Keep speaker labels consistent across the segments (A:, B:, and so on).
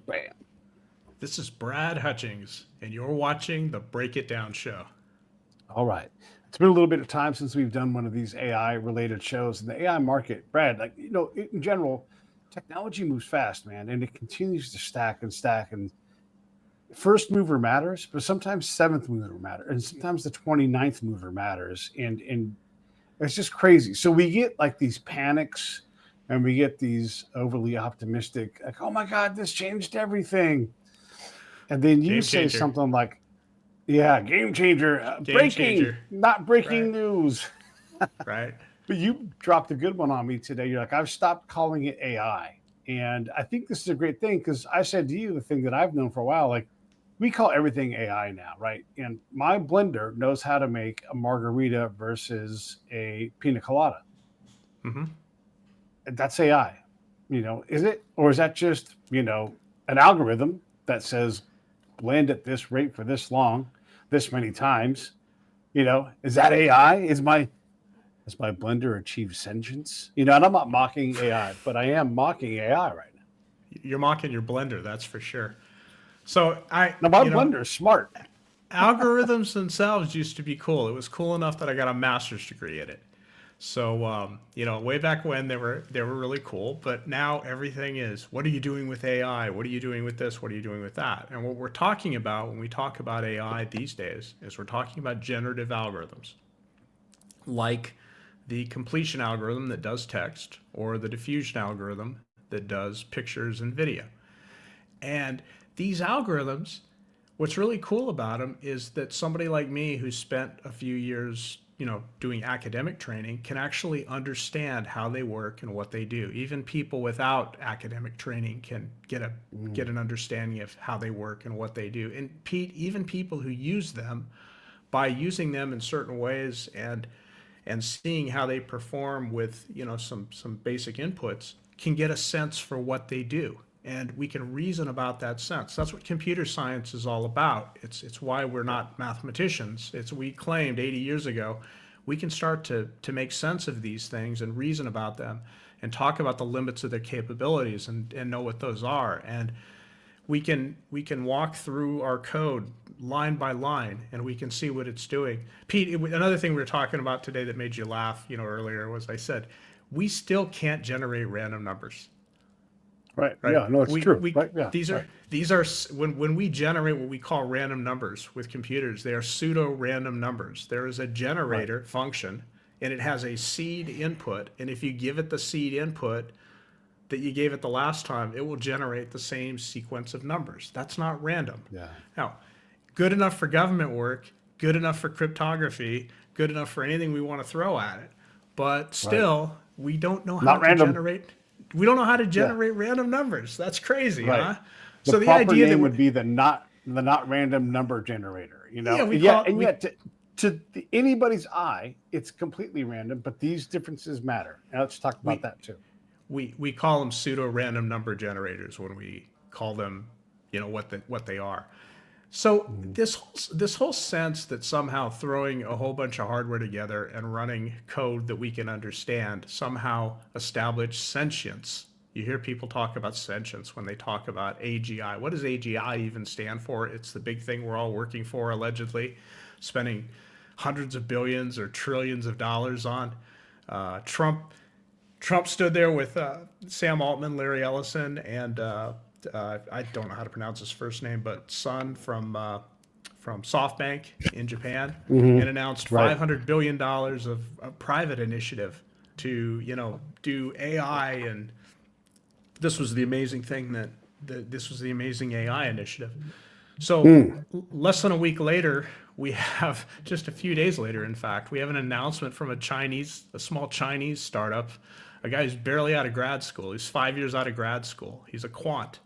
A: Bam.
B: This is Brad Hutchings, and you're watching the Break It Down show.
A: All right. It's been a little bit of time since we've done one of these AI related shows in the AI market. Brad, in general, technology moves fast, man, and it continues to stack and stack. And first mover matters, but sometimes seventh mover matters, and sometimes the 29th mover matters. And it's just crazy. So we get like these panics and we get these overly optimistic, like, oh my God, this changed everything. And then you
B: Game
A: say
B: changer.
A: something like, yeah, game changer,
B: Game
A: breaking,
B: changer.
A: not breaking
B: Right.
A: news.
B: Right.
A: But you dropped a good one on me today. You're like, I've stopped calling it AI. And I think this is a great thing because I said to you the thing that I've known for a while, like we call everything AI now, right? And my blender knows how to make a margarita versus a pina colada.
B: Mm-hmm.
A: That's AI. Is it? Or is that just, an algorithm that says blend at this rate for this long, this many times? Is that AI? Has my blender achieved sentience? And I'm not mocking AI, but I am mocking AI right now.
B: You're mocking your blender, that's for sure. So
A: Now my blender is smart.
B: algorithms themselves used to be cool. It was cool enough that I got a master's degree in it. So way back when they were really cool, but now everything is, what are you doing with AI? What are you doing with this? What are you doing with that? And what we're talking about when we talk about AI these days is we're talking about generative algorithms, like the completion algorithm that does text or the diffusion algorithm that does pictures and video. And these algorithms, what's really cool about them is that somebody like me who spent a few years doing academic training can actually understand how they work and what they do. Even people without academic training can get an understanding of how they work and what they do. And Pete, even people who use them, by using them in certain ways and seeing how they perform with some basic inputs, can get a sense for what they do, and we can reason about that sense. That's what computer science is all about. It's why we're not mathematicians. We claimed 80 years ago we can start to make sense of these things and reason about them and talk about the limits of their capabilities and know what those are. And we can walk through our code line by line and we can see what it's doing. Pete, another thing we were talking about today that made you laugh, earlier, was I said we still can't generate random numbers.
A: Right.
B: Right.
A: Yeah. No, it's
B: We
A: true.
B: we
A: Right. Yeah.
B: these are
A: Right.
B: these are when we generate what we call random numbers with computers, they are pseudo random numbers. There is a
A: Right.
B: generator function and it has a seed input, and if you give it the seed input that you gave it the last time, it will generate the same sequence of numbers. That's not random.
A: Yeah.
B: Now, good enough for government work, good enough for cryptography, good enough for anything we want to throw at it. But
A: Right.
B: still, we don't know how
A: Not
B: to
A: random.
B: generate we don't know how to
A: Yeah.
B: generate random numbers. That's crazy,
A: Right.
B: huh?
A: The
B: So the
A: proper
B: idea that
A: name
B: we're,
A: would be the not random number generator.
B: yeah, we
A: And
B: call
A: yet
B: it
A: and yet to anybody's eye, it's completely random. But these differences matter. Now let's talk about
B: we
A: that too.
B: we call them pseudo random number generators when we call them, what they are. So
A: Mhm.
B: this whole sense that somehow throwing a whole bunch of hardware together and running code that we can understand somehow establish sentience. You hear people talk about sentience when they talk about AGI. What does AGI even stand for? It's the big thing we're all working for, allegedly, spending hundreds of billions or trillions of dollars on. Trump stood there with Sam Altman, Larry Ellison, and I don't know how to pronounce his first name, but Sun from SoftBank in Japan, and announced
A: Right.
B: $500 billion of a private initiative to do AI. And this was the amazing thing this was the amazing AI initiative. So
A: Mm.
B: less than a week later, we have just a few days later, in fact, we have an announcement from a small Chinese startup, a guy who's barely out of grad school. He's 5 years out of grad school. He's a quant,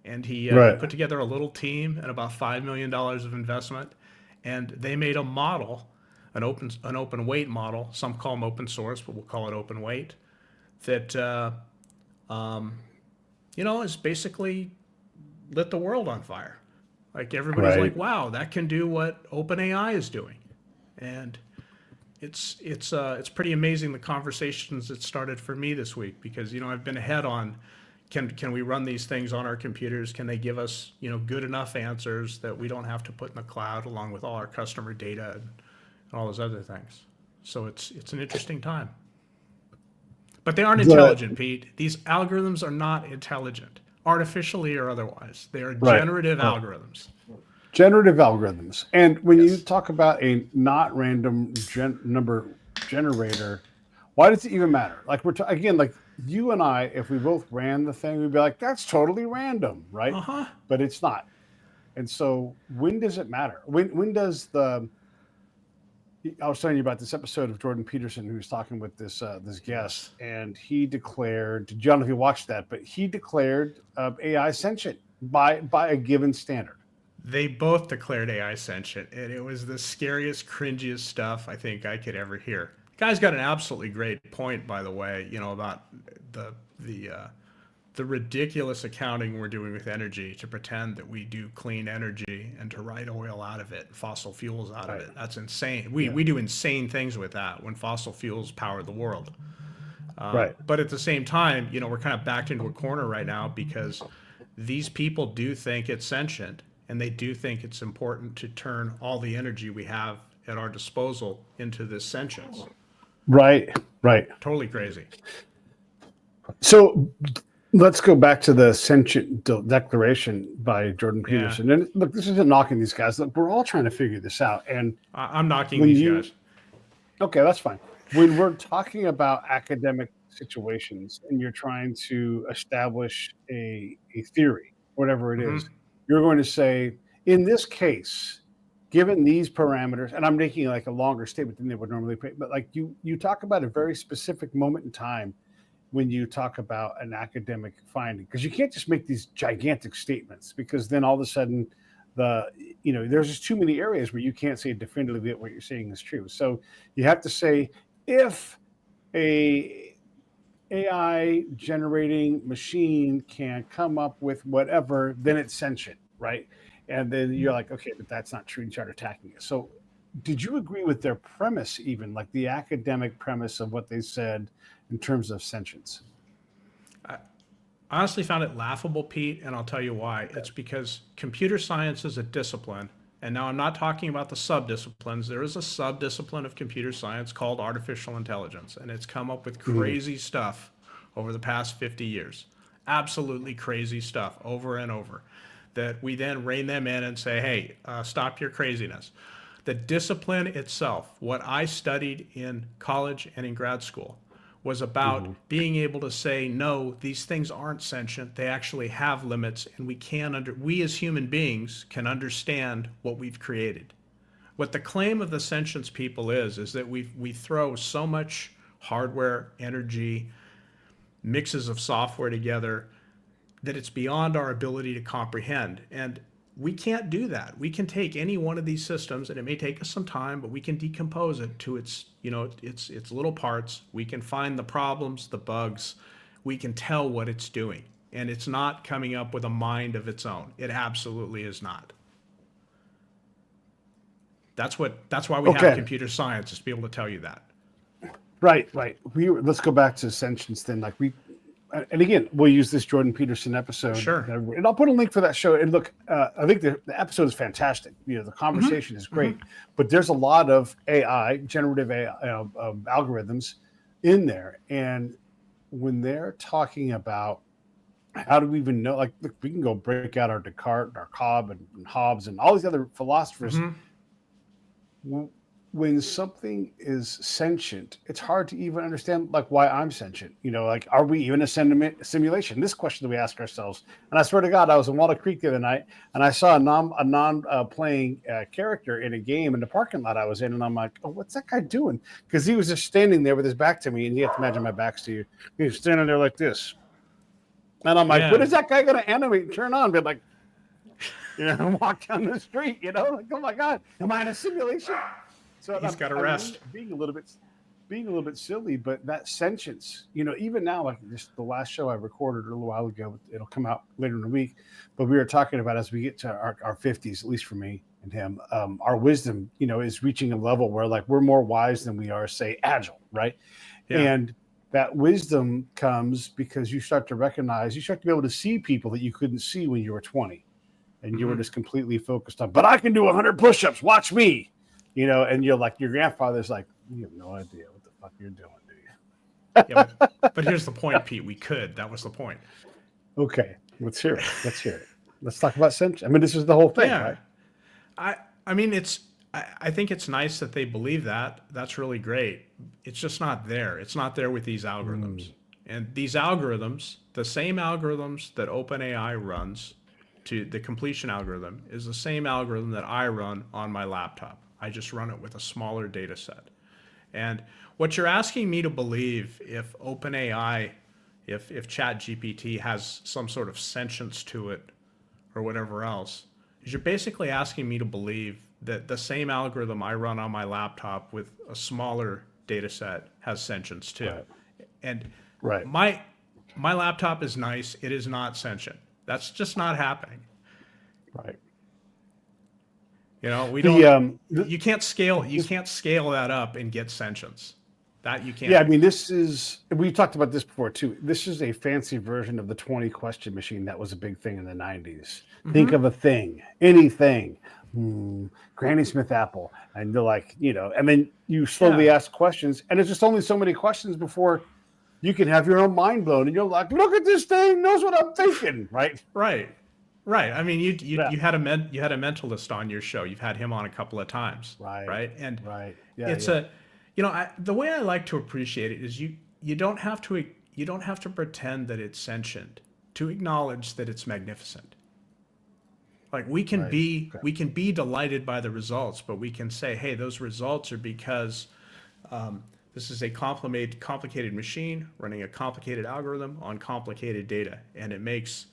B: and he
A: Right.
B: put together a little team and about $5 million of investment, and they made a model, an open weight model. Some call them open source, but we'll call it open weight. That is basically lit the world on fire. Like everybody's like,
A: Right.
B: wow, that can do what OpenAI is doing, and it's pretty amazing the conversations that started for me this week, because I've been ahead on can we run these things on our computers? Can they give us, good enough answers that we don't have to put in the cloud along with all our customer data and all those other things? So it's an interesting time. But they aren't intelligent, Pete. These algorithms are not intelligent, artificially or otherwise. They are generative algorithms.
A: Generative algorithms. And when you
B: Yes.
A: talk about a not random number generator, why does it even matter? Like again, like you and I, if we both ran the thing, we'd be like, that's totally random, right?
B: Uh-huh.
A: But it's not. And so when does it matter? When does I was telling you about this episode of Jordan Peterson, who was talking with this guest, and he declared, John, if you watched that, but he declared AI sentient by a given standard.
B: They both declared AI sentient, and it was the scariest, cringiest stuff I think I could ever hear. The guy's got an absolutely great point, by the way, about the ridiculous accounting we're doing with energy to pretend that we do clean energy and to write oil out of it, fossil fuels out of it. That's insane. We do insane things with that when fossil fuels power the world. But at the same time, we're kind of backed into a corner right now because these people do think it's sentient, and they do think it's important to turn all the energy we have at our disposal into this sentience.
A: Right.
B: Totally crazy.
A: So let's go back to the sentient declaration by Jordan Peterson. And look, this isn't knocking these guys. Look, we're all trying to figure this out. And
B: I'm knocking these guys.
A: Okay, that's fine. When we're talking about academic situations and you're trying to establish a theory, whatever it is, you're going to say, in this case, given these parameters, and I'm making like a longer statement than they would normally pay, but like you talk about a very specific moment in time when you talk about an academic finding, because you can't just make these gigantic statements, because then all of a sudden there's just too many areas where you can't say definitively that what you're saying is true. So you have to say, if a AI generating machine can come up with whatever, then it's sentient, right? And then you're like, okay, but that's not true. You start attacking it. So did you agree with their premise, even like the academic premise of what they said in terms of sentience?
B: I honestly found it laughable, Pete, and I'll tell you why. It's because computer science is a discipline, and now I'm not talking about the subdisciplines. There is a subdiscipline of computer science called artificial intelligence, and it's come up with crazy stuff over the past 50 years. Absolutely crazy stuff over and over that we then rein them in and say, hey, stop your craziness. The discipline itself, what I studied in college and in grad school, was about being able to say, no, these things aren't sentient. They actually have limits, and we as human beings can understand what we've created. What the claim of the sentience people is that we throw so much hardware, energy, mixes of software together that it's beyond our ability to comprehend. And we can't do that. We can take any one of these systems, and it may take us some time, but we can decompose it to its little parts. We can find the problems, the bugs. We can tell what it's doing. And it's not coming up with a mind of its own. It absolutely is not. That's why we have computer science, is to be able to tell you that. Right.
A: Let's go back to sentience then. And again, we'll use this Jordan Peterson episode.
B: Sure.
A: And I'll put a link for that show. And look, I think the episode is fantastic. The conversation is great, but there's a lot of AI, generative AI algorithms in there. And when they're talking about how do we even know, like, look, we can go break out our Descartes, our Cobb and Hobbes and all these other philosophers. When something is sentient, it's hard to even understand like why I'm sentient. Like, are we even a simulation? This question that we ask ourselves. And I swear to God, I was in Walnut Creek the other night, and I saw a non playing character in a game in the parking lot I was in, and I'm like, oh, what's that guy doing? Because he was just standing there with his back to me, and you have to imagine my back's to you. He was standing there like this, and I'm like, what is that guy going to animate and turn on? But like, walk down the street, like, oh my God, am I in a simulation? So
B: he's got to rest.
A: Being a little bit silly, but that sentience, even now, like just the last show I recorded a little while ago, it'll come out later in the week. But we were talking about, as we get to our 50s, at least for me and him, our wisdom, is reaching a level where like we're more wise than we are, say, agile, right? Yeah. And that wisdom comes because you start to recognize, you start to be able to see people that you couldn't see when you were 20, and you were just completely focused on, but I can do 100 push-ups, watch me, and you're like, your grandfather's like, you have no idea what the fuck you're doing, do you?
B: Yeah, but here's the point, Pete. We could. That was the point.
A: Okay, let's hear it. Let's talk about Cinch. I mean, this is the whole thing,
B: Yeah.
A: right?
B: I mean, I think it's nice that they believe that. That's really great. It's just not there. It's not there with these algorithms. And these algorithms, the same algorithms that OpenAI runs, to the completion algorithm, is the same algorithm that I run on my laptop. I just run it with a smaller data set. And what you're asking me to believe, if OpenAI, if ChatGPT has some sort of sentience to it or whatever else, is you're basically asking me to believe that the same algorithm I run on my laptop with a smaller data set has sentience too.
A: Right.
B: And
A: Right.
B: my laptop is nice. It is not sentient. That's just not happening.
A: Right.
B: We don't.
A: The,
B: You can't scale. You can't scale that up and get sentience. That you can't.
A: Yeah, I mean, we talked about this before too. This is a fancy version of the 20 question machine that was a big thing in the 90s. Think of a thing, anything, Granny Smith apple. And they're like, and then you slowly ask questions, and it's just only so many questions before you can have your own mind blown. And you're like, look at this thing, knows what I'm thinking, right?
B: Right. I mean, you had a mentalist on your show. You've had him on a couple of times. Right. And
A: Yeah,
B: it's the way I like to appreciate it is you don't have to pretend that it's sentient to acknowledge that it's magnificent. Like we can be delighted by the results, but we can say, hey, those results are because this is a complicated machine running a complicated algorithm on complicated data, and it makes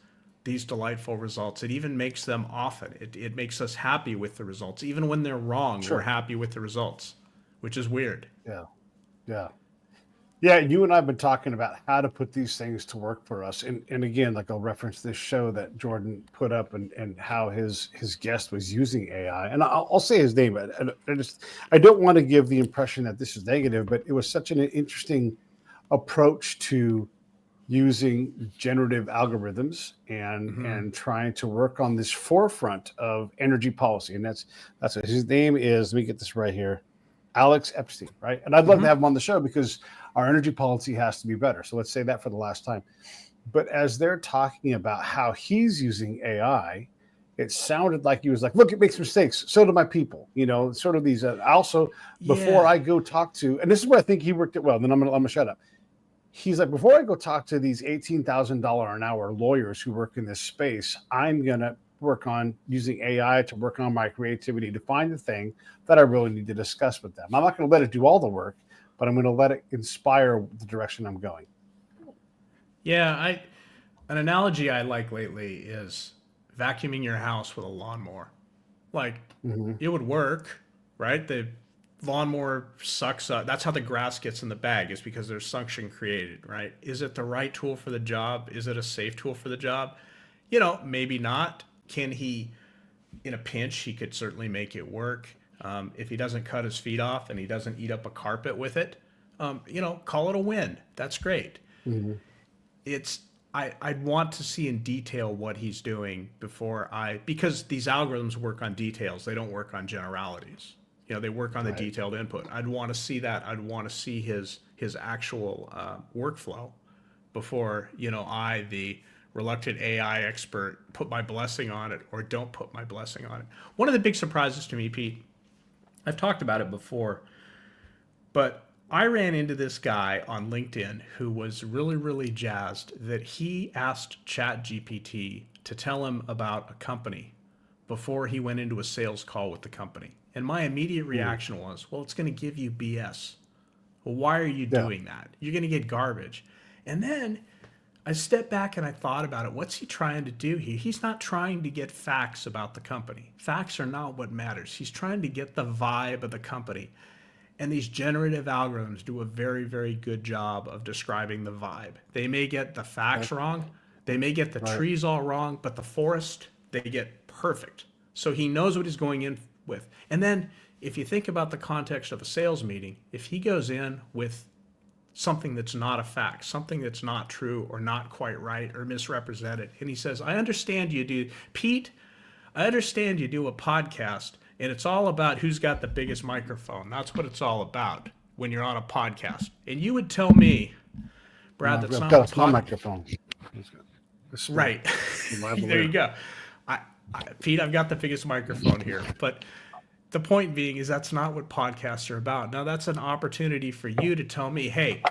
B: these delightful results. It even makes them often. It makes us happy with the results. Even when they're wrong, we're happy with the results, which is weird.
A: Yeah, you and I have been talking about how to put these things to work for us. And again, like I'll reference this show that Jordan put up and how his guest was using AI. And I'll say his name. I don't want to give the impression that this is negative, but it was such an interesting approach to using generative algorithms and trying to work on this forefront of energy policy. And that's what his name is. Let me get this right here. Alex Epstein, right? And I'd love to have him on the show because our energy policy has to be better. So let's say that for the last time. But as they're talking about how he's using AI, it sounded like he was like, look, it makes mistakes. So do my people, sort of these. Also, before I go talk to, and this is where I think he worked it well, then I'm gonna shut up. He's like, before I go talk to these $18,000 an hour lawyers who work in this space, I'm going to work on using AI to work on my creativity to find the thing that I really need to discuss with them. I'm not going to let it do all the work, but I'm going to let it inspire the direction I'm going.
B: Yeah, an analogy I like lately is vacuuming your house with a lawnmower. Like, it would work, right? The lawnmower sucks up. That's how the grass gets in the bag, is because there's suction created, right? Is it the right tool for the job? Is it a safe tool for the job? Maybe not. Can he, in a pinch, he could certainly make it work. If he doesn't cut his feet off and he doesn't eat up a carpet with it, call it a win. That's great. I'd want to see in detail what he's doing because these algorithms work on details. They don't work on generalities. They work on the detailed input. I'd want to see that. I'd want to see his actual workflow before, I, the reluctant AI expert, put my blessing on it or don't put my blessing on it. One of the big surprises to me, Pete, I've talked about it before, but I ran into this guy on LinkedIn who was really, really jazzed that he asked ChatGPT to tell him about a company before he went into a sales call with the company. And my immediate reaction was, well, it's going to give you BS. Well, why are you doing that? You're going to get garbage. And then I stepped back and I thought about it. What's he trying to do here? He's not trying to get facts about the company. Facts are not what matters. He's trying to get the vibe of the company. And these generative algorithms do a very, very good job of describing the vibe. They may get the facts wrong. They may get the trees all wrong, but the forest, they get perfect. So he knows what he's going in with. And then if you think about the context of a sales meeting, if he goes in with something that's not a fact, something that's not true or not quite right or misrepresented. And he says, I understand you do, Pete, I understand you do a podcast and it's all about who's got the biggest microphone. That's what it's all about when you're on a podcast. And you would tell me, Brad, that's not
A: I've got
B: what
A: a small microphone.
B: Right. There you go. Pete, I've got the biggest microphone here. But the point being is that's not what podcasts are about. Now, that's an opportunity for you to tell me, hey,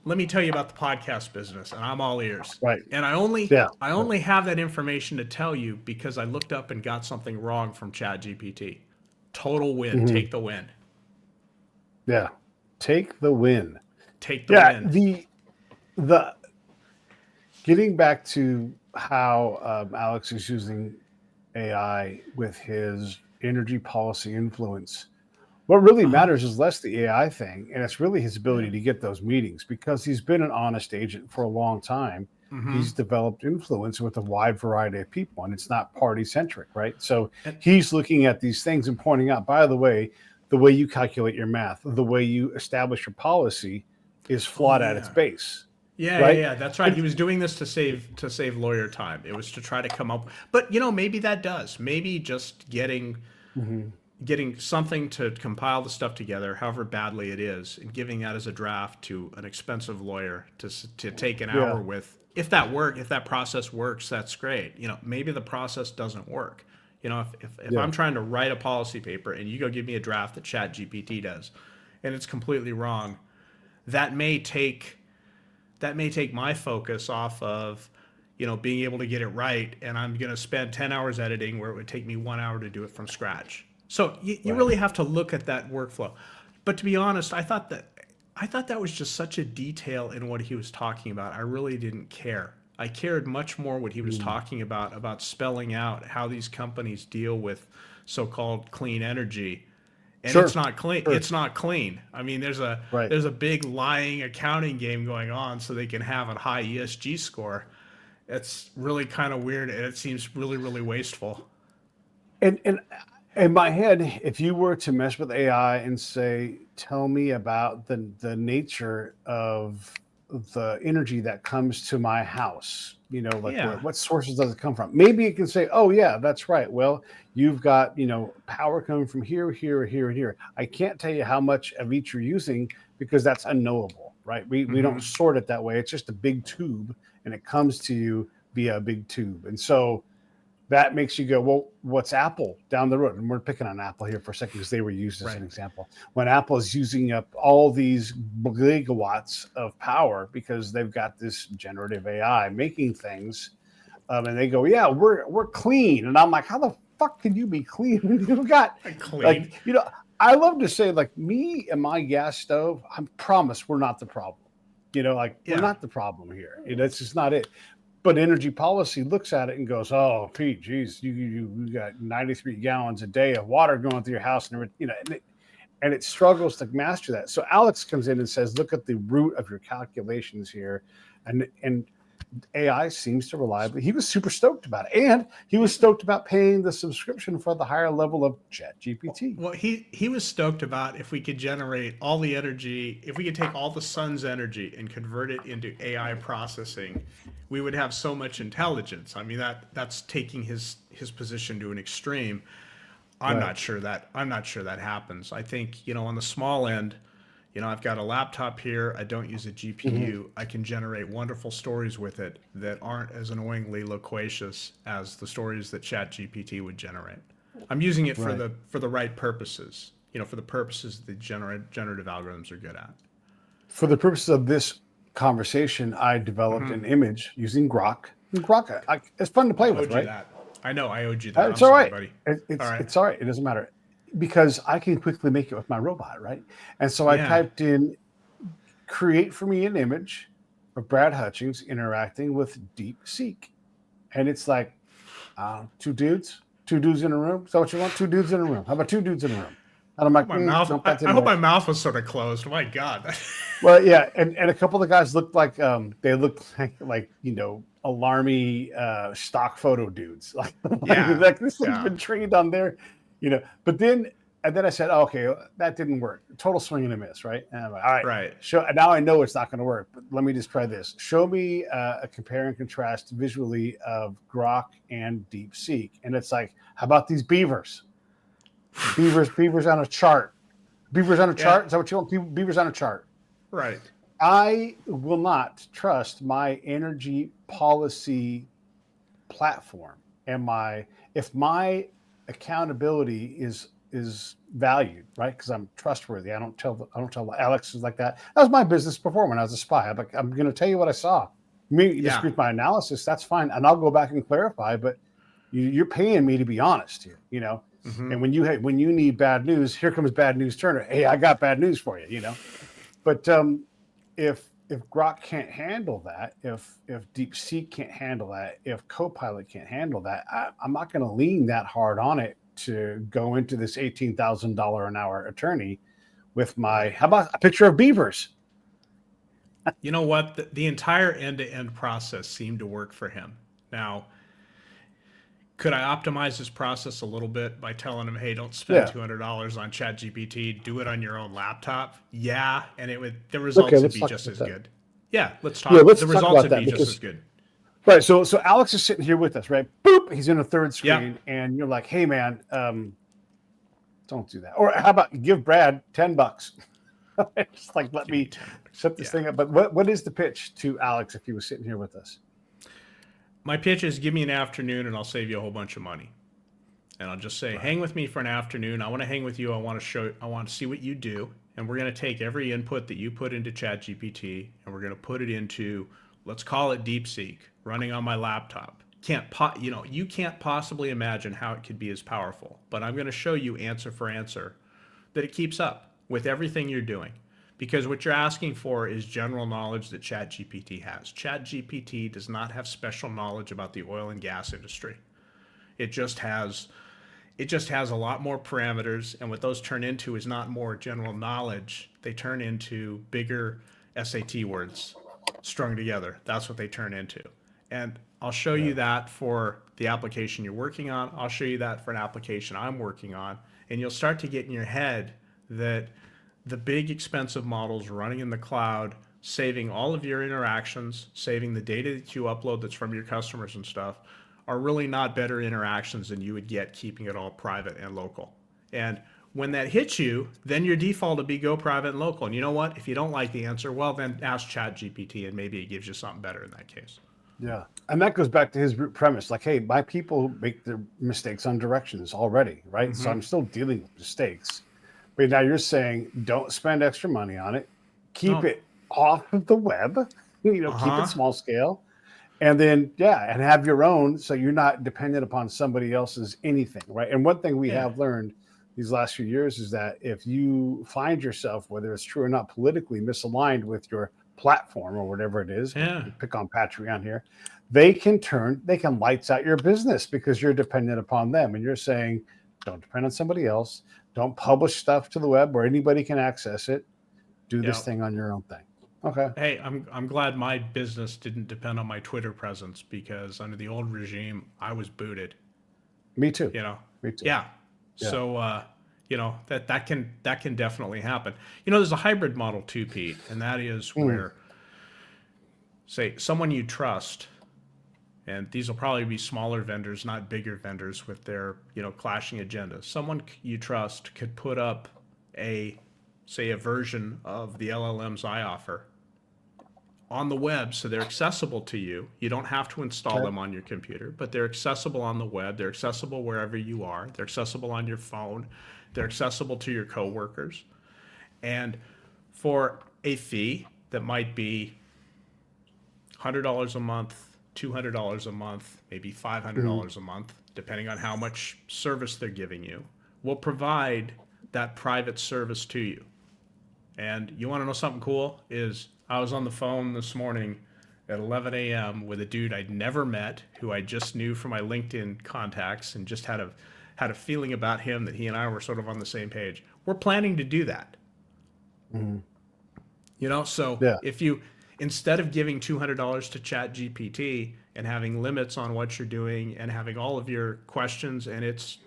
B: let me tell you about the podcast business, and I'm all ears.
A: Right.
B: And I only have that information to tell you because I looked up and got something wrong from ChatGPT. Total win. Take the win.
A: Yeah. Take the win.
B: Take the win.
A: The getting back to how Alex is using AI with his energy policy influence. What really matters is less the AI thing, and it's really his ability to get those meetings because he's been an honest agent for a long time. He's developed influence with a wide variety of people, and it's not party centric, right? So he's looking at these things and pointing out, by the way you calculate your math, the way you establish your policy is flawed at its base.
B: Yeah,
A: right?
B: yeah, that's right. He was doing this to save lawyer time. It was to try to come up, but maybe that does. Maybe just getting something to compile the stuff together, however badly it is, and giving that as a draft to an expensive lawyer to take an hour with. If that process works, that's great. Maybe the process doesn't work. If I'm trying to write a policy paper and you go give me a draft that ChatGPT does, and it's completely wrong, that may take my focus off of, being able to get it right. And I'm going to spend 10 hours editing where it would take me 1 hour to do it from scratch. So you really have to look at that workflow. But to be honest, I thought that was just such a detail in what he was talking about. I really didn't care. I cared much more what he was talking about spelling out how these companies deal with so-called clean energy. And it's not clean. It's not clean. I mean, there's a big lying accounting game going on so they can have a high ESG score. It's really kind of weird, and it seems really, really wasteful.
A: And in my head, if you were to mess with AI and say, tell me about the nature of the energy that comes to my house, what sources does it come from? Maybe it can say, oh yeah, that's right. Well, you've got, power coming from here, here, here, and here. I can't tell you how much of each you're using because that's unknowable, right? We don't sort it that way. It's just a big tube and it comes to you via a big tube. And so that makes you go, well, what's Apple down the road? And we're picking on Apple here for a second because they were used as an example. When Apple is using up all these gigawatts of power because they've got this generative AI making things, and they go, yeah, we're clean. And I'm like, how the fuck can you be clean when you've got
B: clean?
A: I love to say, like, me and my gas stove, I promise we're not the problem. We're not the problem here. That's just not it. But energy policy looks at it and goes, "Oh, Pete, geez, you got 93 gallons a day of water going through your house, and and it struggles to master that." So Alex comes in and says, "Look at the root of your calculations here," and AI seems to reliably. He was super stoked about it, and he was stoked about paying the subscription for the higher level of ChatGPT.
B: Well, he was stoked about if we could generate all the energy, if we could take all the sun's energy and convert it into AI processing, we would have so much intelligence. I mean, that's taking his position to an extreme. I'm not sure that happens. I think, on the small end, I've got a laptop here. I don't use a GPU. I can generate wonderful stories with it that aren't as annoyingly loquacious as the stories that ChatGPT would generate. I'm using it for the right purposes, for the purposes that the generative algorithms are good at.
A: For the purposes of this conversation, I developed an image using Grok. Grok, it's fun to play with, right?
B: I know, I owed you that.
A: It's all right,
B: buddy.
A: It's all right. It doesn't matter because I can quickly make it with my robot, right? And so I typed in, create for me an image of Brad Hutchings interacting with DeepSeek, and it's like two dudes in a room. Is that what you want? Two dudes in a room. How about two dudes in a room? And I'm like,
B: I hope my mouth was sort of closed. My God.
A: Well, yeah, and a couple of the guys looked like like alarmy stock photo dudes. Like this has been trained on their, But then And then I said, oh, okay, that didn't work. Total swing and a miss, right? And I'm like, all right,
B: Right.
A: now I know it's not going to work, but let me just try this. Show me a compare and contrast visually of Grok and DeepSeek. And it's like, how about these beavers? Beavers on a chart. Beavers on a chart? Is that what you want? Beavers on a chart.
B: Right.
A: I will not trust my energy policy platform and if my accountability is valued, right? Because I'm trustworthy. I don't tell Alex is like that. That was my business before when I was a spy. I'm going to tell you what I saw. You disagree with my analysis, that's fine, and I'll go back and clarify. But you're paying me to be honest here,
B: Mm-hmm.
A: And when you need bad news, here comes bad news Turner. Hey, I got bad news for you, But if Grok can't handle that, if DeepSeek can't handle that, if Copilot can't handle that, I'm not going to lean that hard on it to go into this $18,000 an hour attorney with how about a picture of beavers?
B: You know what? The entire end-to-end process seemed to work for him. Now, could I optimize this process a little bit by telling him, hey, don't spend $200 on ChatGPT, do it on your own laptop? Yeah, and the results would be just as good. Yeah, let's talk. The results would be just as good.
A: Right. So Alex is sitting here with us, right? Boop. He's in a third screen, and you're like, hey, man, don't do that. Or how about give Brad $10? Just like let me set this thing up. But what is the pitch to Alex if he was sitting here with us?
B: My pitch is give me an afternoon and I'll save you a whole bunch of money. And I'll just say, hang with me for an afternoon. I want to hang with you. I want to see what you do. And we're going to take every input that you put into ChatGPT and we're going to put it into, let's call it DeepSeek, running on my laptop. You can't possibly imagine how it could be as powerful, but I'm going to show you answer for answer that it keeps up with everything you're doing. Because what you're asking for is general knowledge that ChatGPT has. ChatGPT does not have special knowledge about the oil and gas industry. It just has a lot more parameters, and what those turn into is not more general knowledge. They turn into bigger SAT words strung together. That's what they turn into. And I'll show you that for the application you're working on. I'll show you that for an application I'm working on. And you'll start to get in your head that the big expensive models running in the cloud, saving all of your interactions, saving the data that you upload that's from your customers and stuff, are really not better interactions than you would get keeping it all private and local. And when that hits you, then your default would be go private and local. And you know what? If you don't like the answer, well, then ask ChatGPT and maybe it gives you something better in that case.
A: Yeah. And that goes back to his root premise. Like, hey, my people make their mistakes on directions already, right? Mm-hmm. So I'm still dealing with mistakes. But now you're saying don't spend extra money on it. Keep it off of the web. Keep it small scale. And then, and have your own so you're not dependent upon somebody else's anything, right? And one thing we have learned these last few years is that if you find yourself, whether it's true or not, politically misaligned with your platform or whatever it is, pick on Patreon here, they can lights out your business because you're dependent upon them. And you're saying, don't depend on somebody else. Don't publish stuff to the web where anybody can access it. Do this thing on your own thing. Okay.
B: Hey, I'm glad my business didn't depend on my Twitter presence because under the old regime, I was booted.
A: Me too.
B: Me too. Yeah. So, that can definitely happen. There's a hybrid model too, Pete, and that is where, say, someone you trust, and these will probably be smaller vendors, not bigger vendors with their, clashing agendas. Someone you trust could put up a version of the LLMs I offer on the web so they're accessible to you. You don't have to install them on your computer, but they're accessible on the web. They're accessible wherever you are. They're accessible on your phone. They're accessible to your coworkers. And for a fee that might be $100 a month, $200 a month, maybe $500 a month, depending on how much service they're giving you, we'll provide that private service to you. And you want to know something cool? I was on the phone this morning at 11 a.m. with a dude I'd never met, who I just knew from my LinkedIn contacts, and just had a feeling about him that he and I were sort of on the same page. We're planning to do that. If you, instead of giving $200 to ChatGPT and having limits on what you're doing and having all of your questions and its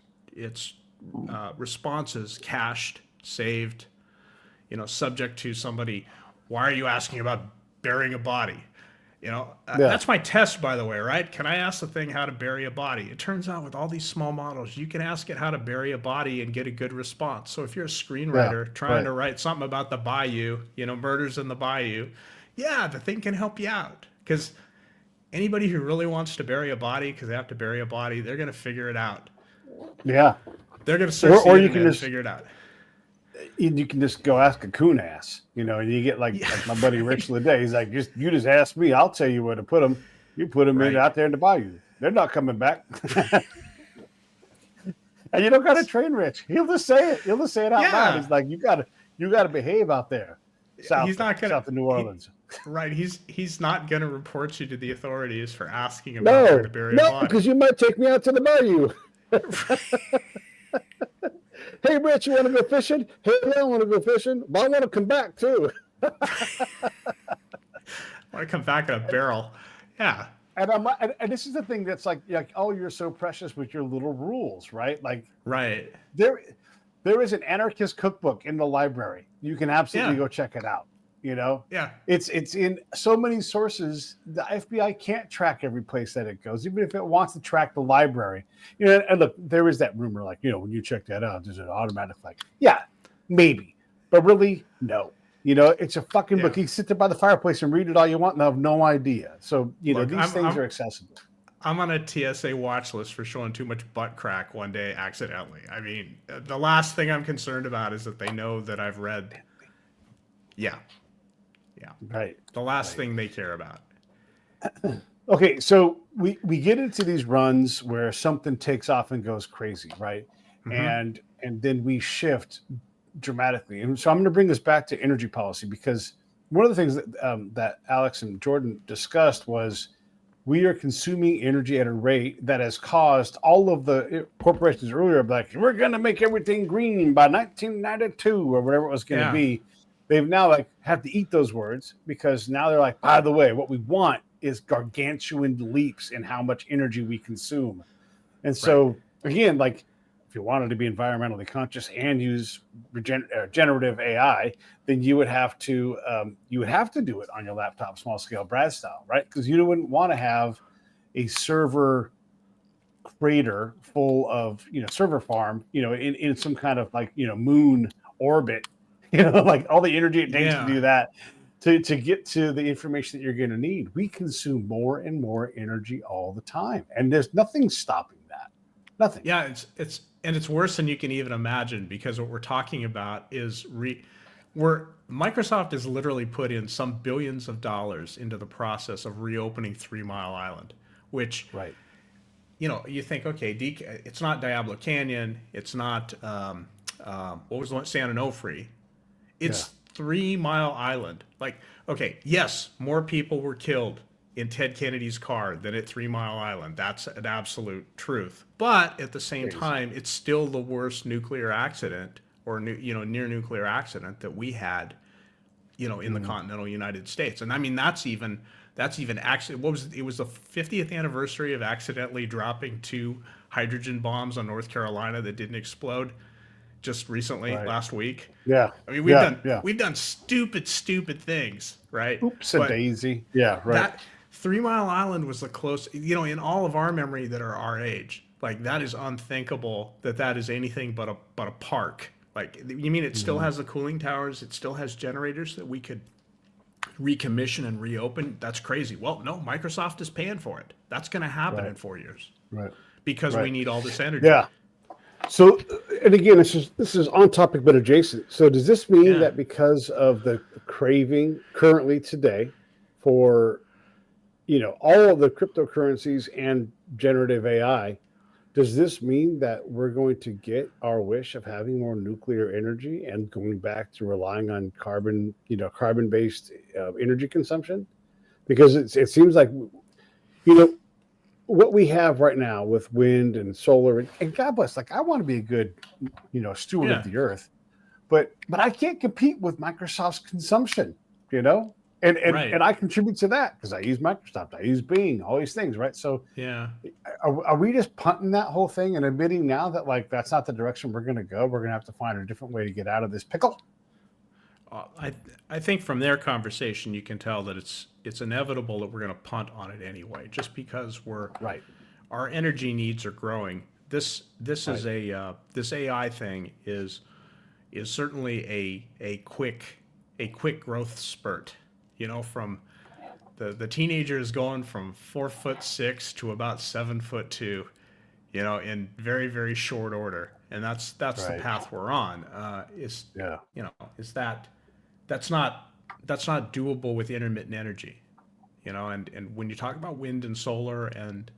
B: responses cached, saved, subject to somebody. Why are you asking about burying a body?
A: Yeah.
B: That's my test, by the way, right? Can I ask the thing how to bury a body? It turns out with all these small models, you can ask it how to bury a body and get a good response. So if you're a
A: Yeah.
B: screenwriter trying
A: Right.
B: to write something about the bayou, murders in the bayou, yeah, the thing can help you out. Because anybody who really wants to bury a body because they have to bury a body, they're going to figure it out.
A: Yeah.
B: They're going to search the
A: Or
B: internet and figure it out.
A: you can just go ask a coon ass, and you get like my buddy Rich Leday. He's like, you just ask me, I'll tell you where to put them. You put them in
B: Right.
A: out there in the bayou. They're not coming back. And you don't got to train Rich. He'll just say it. He'll just say it out loud. He's like, you gotta behave out there. South of New Orleans.
B: Right. He's not gonna report you to the authorities for asking about where to bury a body.
A: No, because you might take me out to the bayou. Hey, Rich, you want to go fishing? Hey, I want to go fishing, but I want to come back too.
B: I want to come back in a barrel. Yeah.
A: And this is the thing that's like, oh, you're so precious with your little rules, right? Like,
B: right.
A: There is an anarchist cookbook in the library. You can absolutely go check it out.
B: Yeah.
A: It's in so many sources. The FBI can't track every place that it goes, even if it wants to track the library. And look, there is that rumor, like, when you check that out, there's an automatic, like, yeah, maybe, but really, no. It's a fucking book. You sit there by the fireplace and read it all you want and have no idea. So,
B: Look,
A: these things are accessible.
B: I'm on a TSA watch list for showing too much butt crack one day accidentally. I mean, the last thing I'm concerned about is that they know that I've read. Yeah. Yeah.
A: Right.
B: The last thing they care about.
A: Okay, so we get into these runs where something takes off and goes crazy, right? Mm-hmm. And then we shift dramatically. And so I'm going to bring this back to energy policy, because one of the things that Alex and Jordan discussed was we are consuming energy at a rate that has caused all of the corporations earlier, like, we're going to make everything green by 1992 or whatever it was going to be. They've now have to eat those words, because now they're like, by the way, what we want is gargantuan leaps in how much energy we consume. And so again, if you wanted to be environmentally conscious and use generative AI, then you would have to do it on your laptop, small scale Brad style, right? Because you wouldn't want to have a server crater full of server farm in some kind of moon orbit, all the energy it takes to do that, to get to the information that you're going to need. We consume more and more energy all the time, and there's nothing stopping that. Nothing.
B: Yeah, it's worse than you can even imagine, because what we're talking about is where Microsoft has literally put in some billions of dollars into the process of reopening 3 Mile Island, which you think, okay, it's not Diablo Canyon, it's not what was the one, San Onofre. It's 3 Mile Island. Okay, yes, more people were killed in Ted Kennedy's car than at 3 Mile Island. That's an absolute truth. But at the same time, it's still the worst nuclear accident or near nuclear accident that we had, in the continental United States. And I mean, that's even actually it was the 50th anniversary of accidentally dropping 2 hydrogen bombs on North Carolina that didn't explode just recently, last week.
A: Yeah.
B: I mean, we've done stupid things, right?
A: Oops, a daisy. Yeah, right.
B: That 3 Mile Island was the closest, in all of our memory that are our age. That is unthinkable that is anything but a park. You mean it still has the cooling towers? It still has generators that we could recommission and reopen? That's crazy. Well, no, Microsoft is paying for it. That's going to happen in 4 years.
A: Right.
B: Because we need all this energy.
A: Yeah. So, and again, this is on topic but adjacent. So does this mean that because of the craving currently today for, all of the cryptocurrencies and generative AI, does this mean that we're going to get our wish of having more nuclear energy and going back to relying on carbon-based energy consumption? Because it seems like, what we have right now with wind and solar, and God bless, I want to be a good, steward of the earth, but I can't compete with Microsoft's consumption,
B: Right.
A: and I contribute to that because I use Microsoft, I use Bing, all these things, right? So
B: Yeah.
A: are we just punting that whole thing and admitting now that like that's not the direction we're going to go? We're going to have to find a different way to get out of this pickle.
B: I think from their conversation you can tell that it's inevitable that we're going to punt on it anyway, just because
A: Right.
B: our energy needs are growing. This is
A: Right.
B: this AI thing is certainly a quick growth spurt. You know, from the teenager is going from 4'6" to about 7'2", you know, in very, very short order. And that's the
A: Right.
B: path we're on. Is
A: Yeah.
B: you know, is that's not that's not doable with intermittent energy. You know, and when you talk about wind and solar and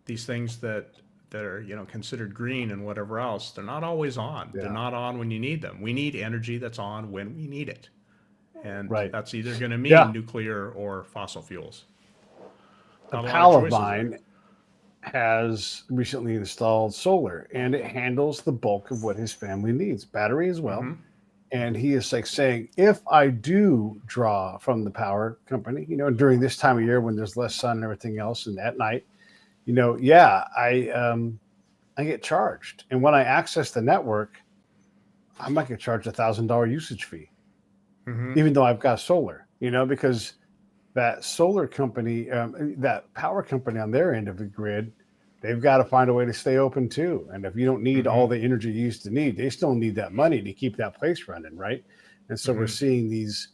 B: these things that are, you know, considered green and whatever else, they're not always on. They're
A: Yeah.
B: not on when you need them. We need energy that's on when we need it. And
A: Right.
B: that's either going to mean
A: Yeah.
B: nuclear or fossil fuels.
A: A
B: Not a lot of
A: pal of
B: choices there.
A: mine has recently installed solar and it handles the bulk of what his family needs, battery as well.
B: Hmm.
A: And he is like saying, if I do draw from the power company, you know, during this time of year when there's less sun and everything else, and at night, you know, yeah, I get charged, and when I access the network, I might get charged $1,000 usage fee,
B: Hmm.
A: even though I've got solar, you know, because that solar company, that power company on their end of the grid, they've got to find a way to stay open too. And if you don't need all
B: Hmm.
A: the energy you used to need, they still need that money to keep that place running, right? And so we're
B: Hmm.
A: seeing these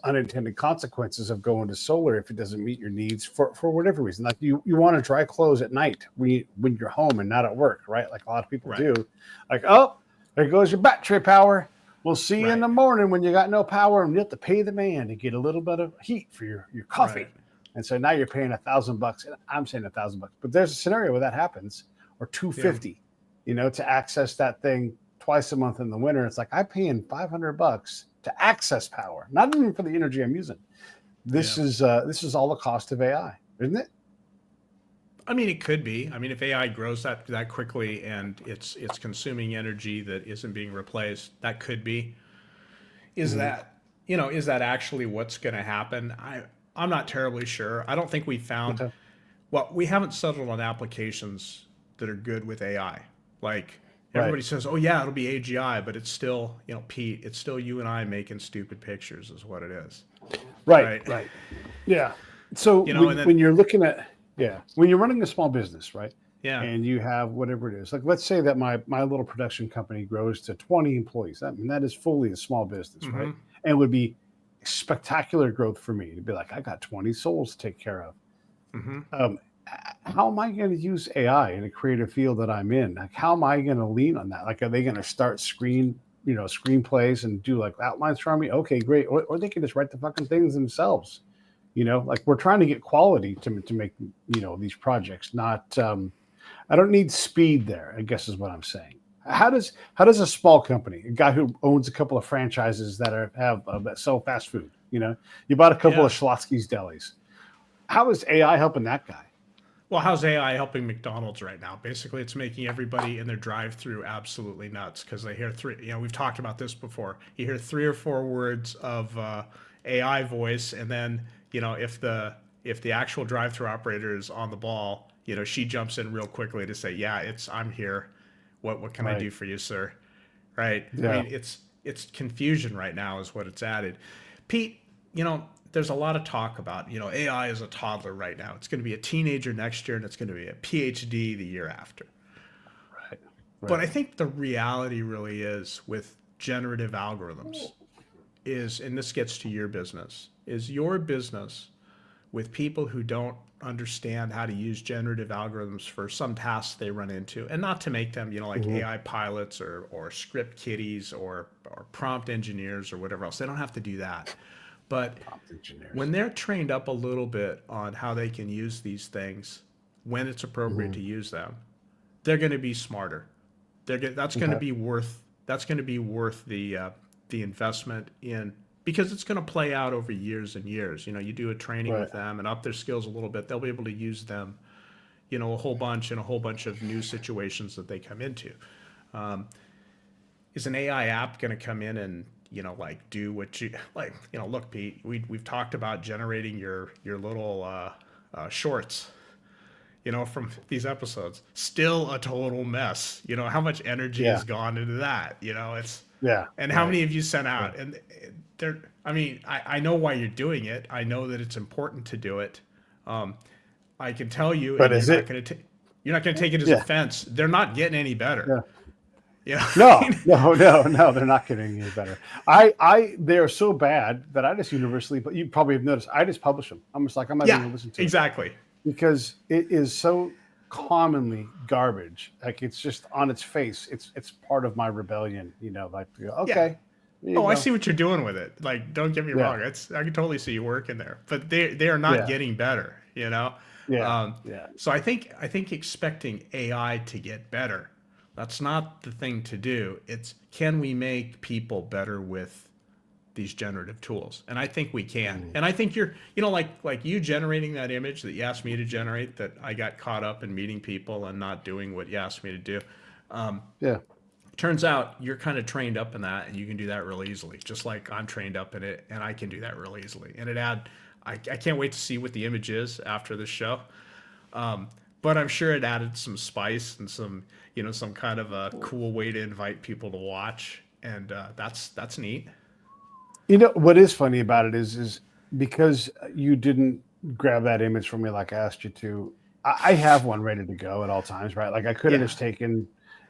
A: unintended consequences of going to solar if it doesn't meet your needs for whatever reason. Like you want to dry clothes at night when you're home and not at work, right? Like a lot of people
B: Right.
A: do. Like, oh, there goes your battery power. We'll see you in
B: Right.
A: the morning when you got no power and you have to pay the man to get a little bit of heat for your
B: Right.
A: coffee. And so now you're paying $1,000. I'm saying $1,000, but there's a scenario where that happens, or
B: Yeah.
A: 250, you know, to access that thing twice a month in the winter. It's like I'm paying $500 to access power, not even for the energy I'm using.
B: Yeah.
A: This is all the cost of AI, isn't it?
B: I mean, it could be. I mean, if AI grows that quickly and it's consuming energy that isn't being replaced, that could be. Is
A: Mm-hmm.
B: that, you know, is that actually what's going to happen? I'm not terribly sure. I don't think we found,
A: Okay.
B: well, we haven't settled on applications that are good with AI. Like
A: Right.
B: everybody says, oh yeah, it'll be AGI, but it's still, you know, Pete, it's still you and I making stupid pictures is what it is,
A: Right.
B: right?
A: Right. Yeah. So
B: You know, and then
A: when you're looking at, yeah, when you're running a small business, right,
B: yeah,
A: and you have whatever it is, like let's say that my little production company grows to 20 employees. I mean, that is fully a small business, right?
B: hmm,
A: And it would be spectacular growth for me to be like, I got 20 souls to take care of.
B: hmm,
A: Um, how am I going to use AI in a creative field that I'm in? Like, how am I going to lean on that? Like, are they going to start screenplays and do like outlines for me? Okay, great. Or they can just write the fucking things themselves. You know, like we're trying to get quality to make, you know, these projects. Not, I don't need speed there, I guess is what I'm saying. How does a small company, a guy who owns a couple of franchises that sell fast food, you know, you bought a couple
B: yeah.
A: of Schlotsky's delis. How is AI helping that guy?
B: Well, how's AI helping McDonald's right now? Basically, it's making everybody in their drive-through absolutely nuts because they hear three. You know, we've talked about this before. You hear 3 or 4 words of AI voice, and then you know if the actual drive-through operator is on the ball, you know, she jumps in real quickly to say, "Yeah, I'm here. What can I
A: Right.
B: do for you, sir?" Right? I
A: Yeah.
B: mean, it's confusion right now is what it's added. Pete, you know, there's a lot of talk about, you know, AI is a toddler right now. It's going to be a teenager next year and it's going to be a PhD the year after.
A: Right.
B: But
A: Right.
B: I think the reality really is with generative algorithms is, and this gets to your business, is your business with people who don't understand how to use generative algorithms for some tasks they run into, and not to make them, you know, like
A: Hmm.
B: AI pilots or script kiddies or prompt engineers or whatever else. They don't have to do that. But
A: Prompt engineers.
B: when they're trained up a little bit on how they can use these things when it's appropriate
A: Hmm.
B: to use them, they're going to be smarter. That's going to
A: Okay.
B: be worth the investment in, because it's going to play out over years and years. You know, you do a training
A: Right.
B: with them and up their skills a little bit, they'll be able to use them, you know, a whole bunch in a whole bunch of new situations that they come into. Is an AI app going to come in and, like do what you like. Look, Pete, we've talked about generating your little shorts, from these episodes. Still a total mess. How much energy
A: Yeah.
B: has gone into that? It's
A: Yeah.
B: and how
A: Right.
B: many have you sent
A: Right.
B: out? And they're, I mean, I know why you're doing it. I know that it's important to do it. I can tell you,
A: But
B: and
A: is it?
B: you're not going to take it as
A: Yeah.
B: offense. They're not getting any better.
A: Yeah.
B: Yeah.
A: No, no, no, no. They're not getting any better. They're so bad that I just universally. But you probably have noticed. I just publish them. I'm just like, I'm not even
B: Yeah,
A: gonna listen to it
B: exactly.
A: because it is so commonly garbage. Like it's just on its face. It's part of my rebellion. Like
B: Yeah.
A: okay, there you
B: Oh, I
A: go.
B: see what you're doing with it. Like, don't get me
A: Yeah,
B: wrong. I can totally see you working there, but they are not
A: yeah,
B: getting better.
A: yeah,
B: Um,
A: yeah.
B: so I think expecting AI to get better, that's not the thing to do. It's, can we make people better with these generative tools? And I think we can.
A: Mm.
B: And I think you're, like you generating that image that you asked me to generate, that I got caught up in meeting people and not doing what you asked me to do.
A: Yeah,
B: Turns out you're kind of trained up in that, and you can do that real easily, just like I'm trained up in it, and I can do that real easily. And I can't wait to see what the image is after the show. But I'm sure it added some spice and some kind of a cool way to invite people to watch. And that's neat.
A: what is funny about it is because you didn't grab that image from me like I asked you to. I have one ready to go at all times, right? Like I could have
B: Yeah.
A: just taken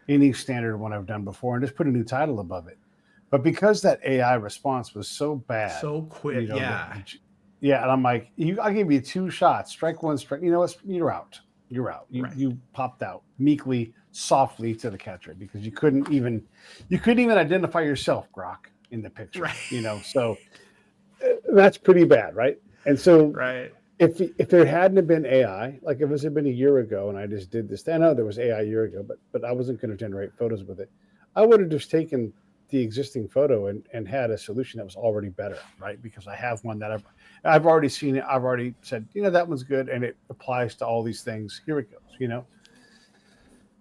A: any standard one I've done before and just put a new title above it. But because that AI response was so bad,
B: So quick. Yeah.
A: yeah, and I'm like, I'll give you two shots, strike one, strike. You know what? You're out. You're out.
B: Right.
A: You popped out meekly, softly to the catcher because you couldn't even identify yourself, Grok, in the picture.
B: Right.
A: So that's pretty bad, right? And so
B: Right.
A: if there hadn't have been AI, like if it had been a year ago and I just did this, I know there was AI a year ago, but I wasn't going to generate photos with it. I would have just taken the existing photo and had a solution that was already better, right? Because I have one that I've already seen it. I've already said, that one's good and it applies to all these things. Here it goes.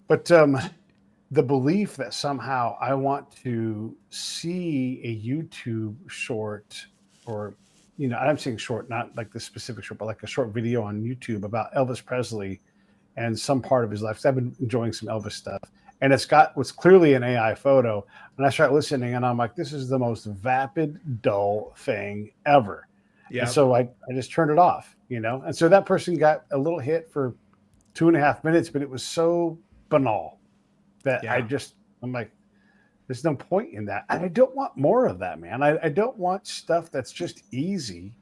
A: But the belief that somehow I want to see a YouTube short or I'm saying short, not like the specific short, but like a short video on YouTube about Elvis Presley and some part of his life. 'Cause I've been enjoying some Elvis stuff, and it's got what's clearly an AI photo. And I start listening, and I'm like, this is the most vapid, dull thing ever. And
B: Yeah.
A: so I just turned it off, And so that person got a little hit for 2.5 minutes, but it was so banal that
B: Yeah.
A: I'm like, there's no point in that. And I don't want more of that, man. I don't want stuff that's just easy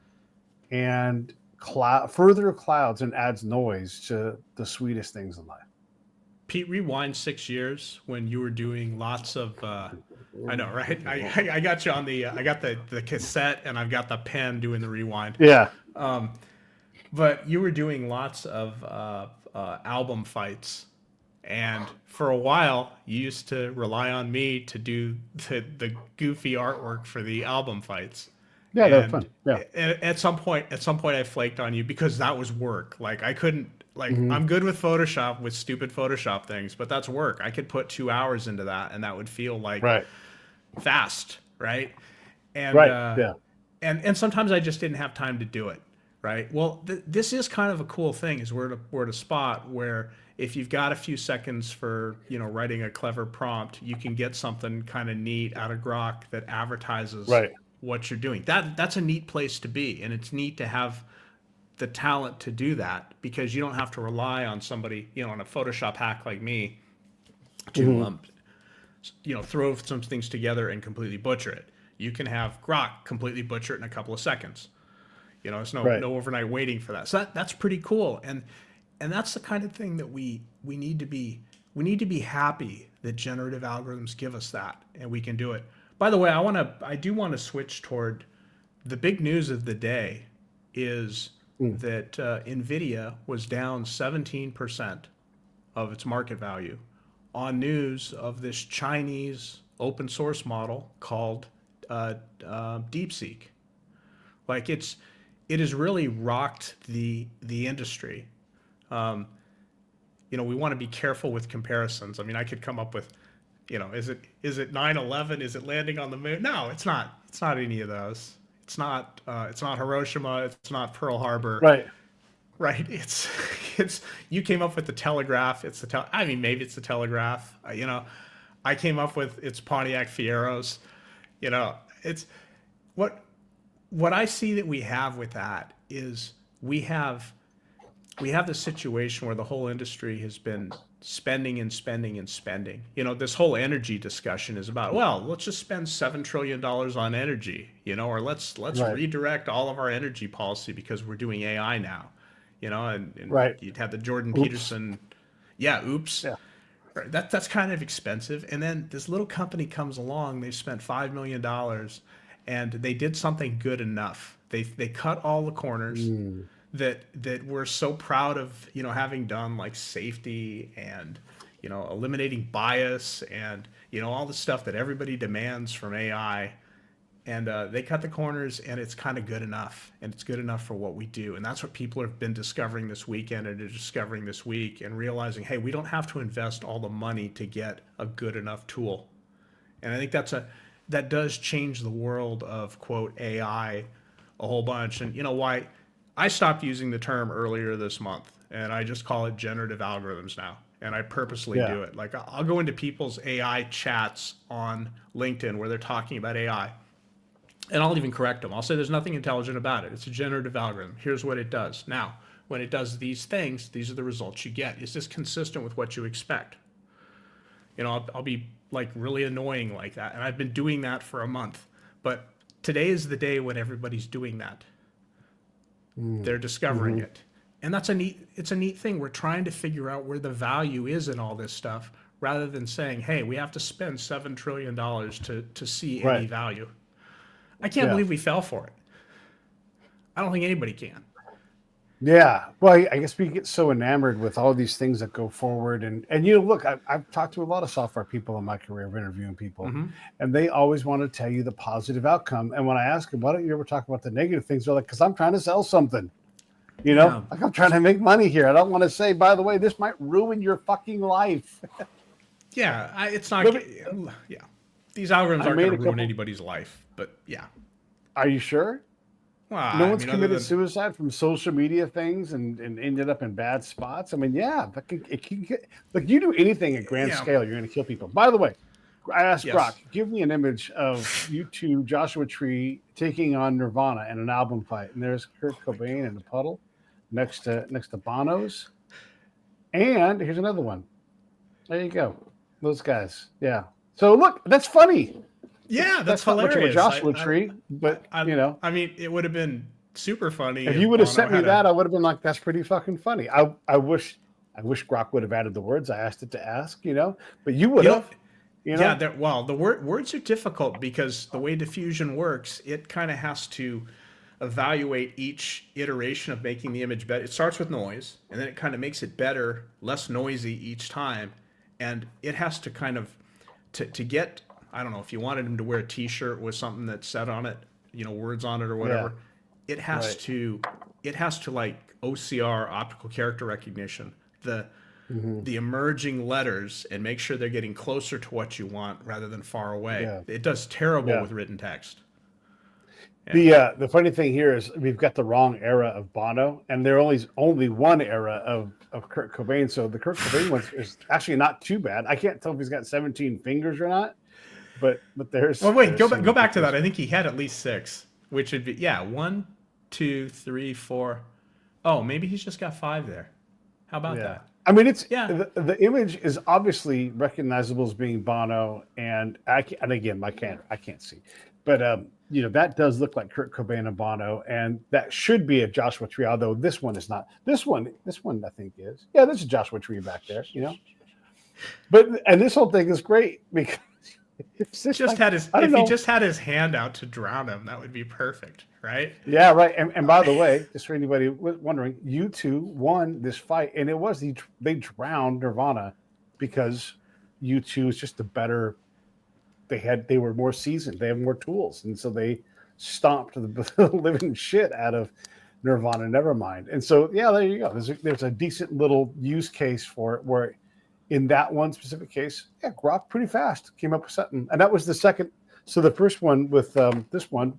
A: and further clouds and adds noise to the sweetest things in life.
B: Pete, rewind 6 years when you were doing lots of. I know, right? I got you on the. I got the cassette and I've got the pen doing the rewind.
A: Yeah.
B: But you were doing lots of album fights, and for a while you used to rely on me to do the goofy artwork for the album fights.
A: Yeah, that was
B: And
A: fun. Yeah.
B: at some point, I flaked on you because that was work. Like I couldn't. Like
A: Mhm.
B: I'm good with Photoshop, with stupid Photoshop things, but that's work. I could put 2 hours into that, and that would feel like
A: Right.
B: fast, right? And
A: Right. Yeah.
B: and sometimes I just didn't have time to do it, right? Well, this is kind of a cool thing. Is we're at a spot where if you've got a few seconds for writing a clever prompt, you can get something kind of neat out of Grok that advertises
A: Right.
B: what you're doing. That's a neat place to be, and it's neat to have the talent to do that because you don't have to rely on somebody, on a Photoshop hack like me to throw some things together and completely butcher it. You can have Grok completely butcher it in a couple of seconds. It's no
A: Right.
B: no overnight waiting for that. So that's pretty cool. And that's the kind of thing that we need to be happy that generative algorithms give us that, and we can do it. By the way, I do want to switch toward the big news of the day is that NVIDIA was down 17% of its market value on news of this Chinese open source model called DeepSeek. Like it has really rocked the industry. We want to be careful with comparisons. I mean, I could come up with Is it 9/11? Is it landing on the moon? No, it's not. It's not any of those. It's not Hiroshima. It's not Pearl Harbor.
A: Right.
B: Right. It's you came up with the telegraph. It's the I mean, maybe it's the telegraph. I came up with it's Pontiac Fieros. It's what I see that we have with that is we have this situation where the whole industry has been spending and spending and spending. This whole energy discussion is about, well, let's just spend $7 trillion on energy, or let's
A: Right.
B: redirect all of our energy policy because we're doing AI now, and
A: Right.
B: you'd have the Jordan
A: Oops.
B: Peterson, yeah, oops.
A: Yeah.
B: Right. That's kind of expensive. And then this little company comes along, they spent $5 million and they did something good enough. They cut all the corners that we're so proud of, having done, like safety and, eliminating bias and, all the stuff that everybody demands from AI. And they cut the corners, and it's kind of good enough, and it's good enough for what we do. And that's what people have been discovering this weekend and are discovering this week, and realizing, hey, we don't have to invest all the money to get a good enough tool. And I think that does change the world of, quote, AI a whole bunch. And why I stopped using the term earlier this month, and I just call it generative algorithms now. And I purposely do it. Like, I'll go into people's AI chats on LinkedIn where they're talking about AI, and I'll even correct them. I'll say there's nothing intelligent about it. It's a generative algorithm. Here's what it does. Now, when it does these things, these are the results you get. Is this consistent with what you expect? I'll be like really annoying like that. And I've been doing that for a month. But today is the day when everybody's doing that. They're discovering it. And it's a neat thing. We're trying to figure out where the value is in all this stuff, rather than saying, hey, we have to spend $7 trillion to see any value. I can't believe we fell for it. I don't think anybody can.
A: Yeah. Well, I guess we get so enamored with all these things that go forward. And look, I've talked to a lot of software people in my career of interviewing people, and they always want to tell you the positive outcome. And when I ask them, why don't you ever talk about the negative things? They're like, because I'm trying to sell something. Like, I'm trying to make money here. I don't want to say, by the way, this might ruin your fucking life.
B: Yeah. It's not. Yeah. These algorithms aren't going to ruin anybody's life. But yeah.
A: Are you sure?
B: Well,
A: no one's committed suicide from social media things and ended up in bad spots. I mean, yeah, it can get, look, you do anything at grand scale, you're going to kill people. By the way, I asked Brock, give me an image of you two, Joshua Tree, taking on Nirvana in an album fight. And there's Kurt Cobain in a puddle next to Bono's. And here's another one. There you go. Those guys. Yeah. So look, that's funny.
B: Yeah, that's
A: Not
B: hilarious.
A: much of a Joshua Tree, but
B: I mean, it would have been super funny
A: if you would have sent me that. I would have been like, "That's pretty fucking funny." I wish Grok would have added the words I asked it to ask, but you would have.
B: Yeah, the words are difficult because the way diffusion works, it kind of has to evaluate each iteration of making the image better. It starts with noise, and then it kind of makes it better, less noisy each time, and it has to kind of to get. I don't know, if you wanted him to wear a T-shirt with something that said on it, words on it or whatever, it has to like OCR, optical character recognition, the emerging letters, and make sure they're getting closer to what you want rather than far away. Yeah. It does terrible with written text.
A: Yeah. The funny thing here is we've got the wrong era of Bono, and there only one era of Kurt Cobain. So the Kurt Cobain one is actually not too bad. I can't tell if he's got 17 fingers or not. But there's.
B: Well, wait, go back to that. I think he had at least 6, which would be 1, 2, 3, 4. Oh, maybe he's just got 5 there. How about that?
A: I mean, it's the image is obviously recognizable as being Bono, and again, I can't see, but that does look like Kurt Cobain and Bono, and that should be a Joshua Tree. Although this one is not. This one I think is. Yeah, this is Joshua Tree back there. But this whole thing is great because.
B: If he just had his hand out to drown him, that would be perfect, right?
A: Yeah, right. And by the way, just for anybody wondering, U2 won this fight, and it was they drowned Nirvana because U2 is just the better. They were more seasoned, they have more tools, and so they stomped the living shit out of Nirvana. Never mind. And so there you go. There's a decent little use case for it where in that one specific case, yeah, Grok pretty fast came up with something, and that was the second. So the first one with this one,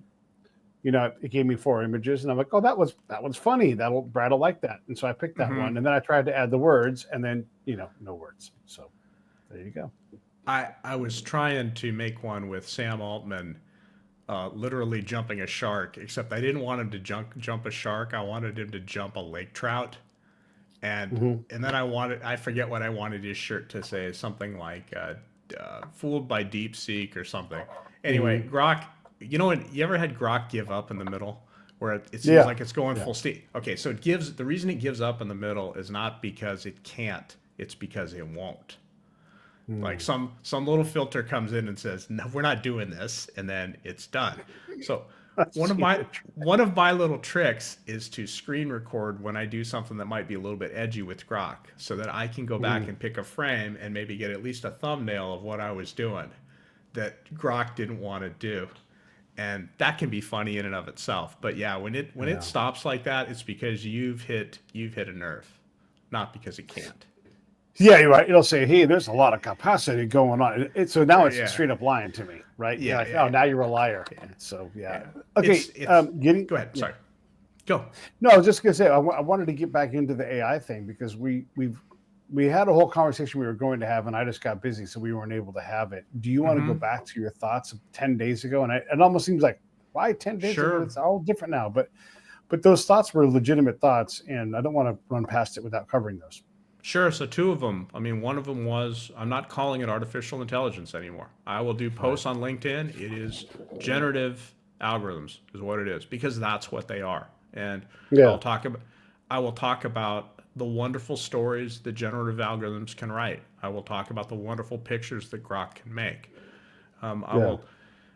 A: it gave me 4 images, and I'm like, oh, that one's funny. Brad will like that, and so I picked that one, and then I tried to add the words, and then no words. So there you go.
B: I was trying to make one with Sam Altman literally jumping a shark, except I didn't want him to jump a shark. I wanted him to jump a lake trout. And then I forget what I wanted his shirt to say, something like fooled by deep seek or something. Anyway, Grok, you ever had Grok give up in the middle where it seems like it's going full steam? Okay, so the reason it gives up in the middle is not because it can't, it's because it won't. Like some little filter comes in and says, no, we're not doing this, and then it's done. So one of my little tricks is to screen record when I do something that might be a little bit edgy with Grok, so that I can go back and pick a frame and maybe get at least a thumbnail of what I was doing that Grok didn't want to do. And that can be funny in and of itself. But yeah, when it stops like that, it's because you've hit a nerve, not because it can't.
A: Yeah, you're right. It'll say, "Hey, there's a lot of capacity going on." So now it's straight up lying to me, right?
B: Yeah.
A: Like, oh, now you're a liar. So Okay.
B: Go ahead. Sorry. Go.
A: No, I was just gonna say I wanted to get back into the AI thing because we had a whole conversation we were going to have, and I just got busy, so we weren't able to have it. Do you want to go back to your thoughts of 10 days ago? And it almost seems like, why 10 days ago? It's all different now. But those thoughts were legitimate thoughts, and I don't want to run past it without covering those.
B: Sure. So 2 of them. I mean, one of them was, I'm not calling it artificial intelligence anymore. I will do posts on LinkedIn. It is generative algorithms is what it is, because that's what they are. And I will talk about the wonderful stories that generative algorithms can write. I will talk about the wonderful pictures that Grok can make. I will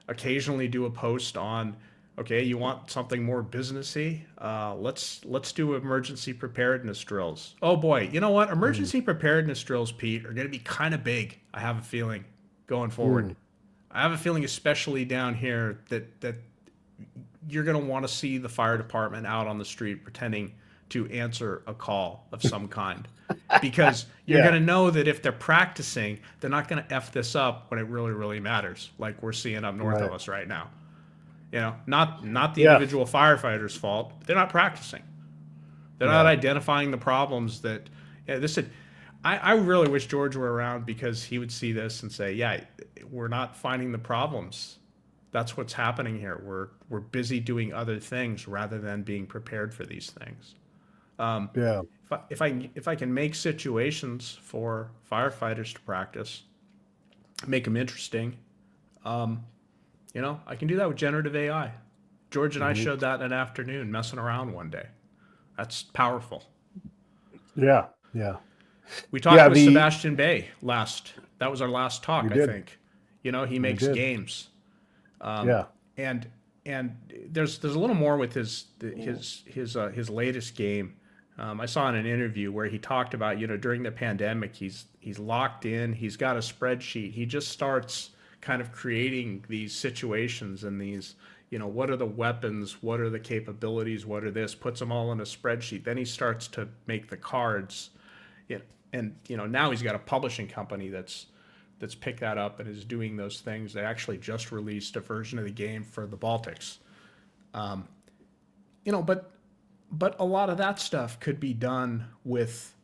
B: occasionally do a post on, okay, you want something more businessy? Let's do emergency preparedness drills. Oh boy, you know what? Emergency preparedness drills, Pete, are going to be kind of big. I have a feeling going forward. I have a feeling, especially down here, that you're going to want to see the fire department out on the street pretending to answer a call of some kind, because you're going to know that if they're practicing, they're not going to F this up when it really, really matters, like we're seeing up north of us right now. Not the individual firefighter's fault. They're not practicing. They're not identifying the problems that. I really wish George were around, because he would see this and say, "Yeah, we're not finding the problems. That's what's happening here. We're busy doing other things rather than being prepared for these things." If I can make situations for firefighters to practice, make them interesting. I can do that with generative AI. George and I showed that in an afternoon messing around one day. That's powerful.
A: Yeah.
B: We talked with Sebastian Bay that was our last talk, I think. He makes games. And there's a little more with his latest game. I saw in an interview where he talked about, during the pandemic, he's locked in, he's got a spreadsheet. He just starts kind of creating these situations and these, what are the weapons, what are the capabilities, what are this, puts them all in a spreadsheet. Then he starts to make the cards. And now he's got a publishing company that's picked that up and is doing those things. They actually just released a version of the game for the Baltics. But a lot of that stuff could be done with